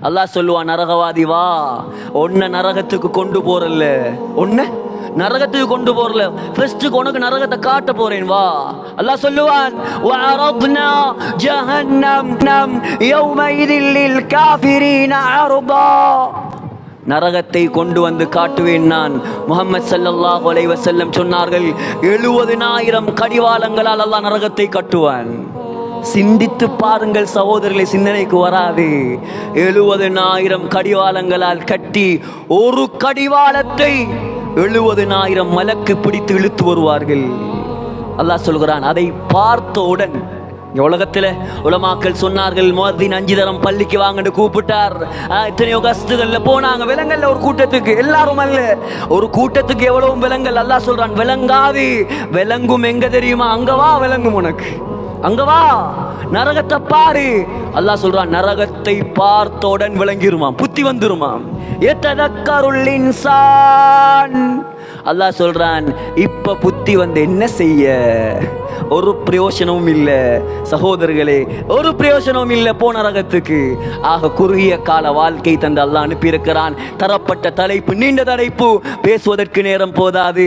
அல்லாஹ் சொல்லுவான், நரகவாதி வா, உன்னை நரகத்துக்கு கொண்டு போறல்ல, உன்னை நரகத்துக்கு கொண்டு போறல, ஃபர்ஸ்ட் உனக்கு நரகத்தை காட்ட போறேன் வா. அல்லாஹ் சொல்லுவான், வஅரத்னா ஜஹன்னம் யௌமைதில் லில் காஃபிரீன அர்தா. நரகத்தை கொண்டு வந்து காட்டுவேன் நான். முஹம்மது ஸல்லல்லாஹு அலைஹி வஸல்லம் சொன்னார்கள், 70,000 கடிவாளங்களால் அல்லாஹ் நரகத்தை கட்டுவான். சிந்தித்து பாருங்கள் சகோதரர்களை, சிந்தனைக்கு வராது. 70,000 கடிவாளங்களால் கட்டி ஒரு கடிவாளத்தை 70,000 மலக்கு பிடித்து இழுத்து வருவார்கள். அல்லாஹ் சொல்கிறான், அதை பார்த்தவுடன் உலகத்தில் உலமாக்கள் சொன்னார்கள், முஅத்தின் 5 தரம் பள்ளிக்கு வாங்கன்னு கூப்பிட்டார். எத்தனையோ கஸ்துகள்ல போனாங்க, விலங்கல்ல ஒரு கூட்டத்துக்கு, எல்லாரும் அல்ல, ஒரு கூட்டத்துக்கு எவ்வளவு விலங்கல். அல்லாஹ் சொல்றான், விளங்காது, விளங்கும் எங்க தெரியுமா? அங்க வா, விளங்கும் உனக்கு, அங்க வா, நரகத்தை பாரு. அல்லாஹ் சொல்றான், நரகத்தை பார்த்தவுடன் விளங்கிருமாம், புத்தி வந்துருமாம். யததக்கருல் இன்சான். அல்லாஹ் சொல்றான், இப்ப புத்தி வந்து என்ன செய்ய? ஒரு பிரயோஜனமும் இல்லை சகோதரர்களே, ஒரு பிரயோஜனமும் இல்லை போ நரகத்துக்கு. ஆக குறுகிய கால வாழ்க்கை தந்து அல்லாஹ் அனுப்பியிருக்கிறான். தரப்பட்ட தலைப்பு நீண்ட தலைப்பு, பேசுவதற்கு நேரம் போதாது.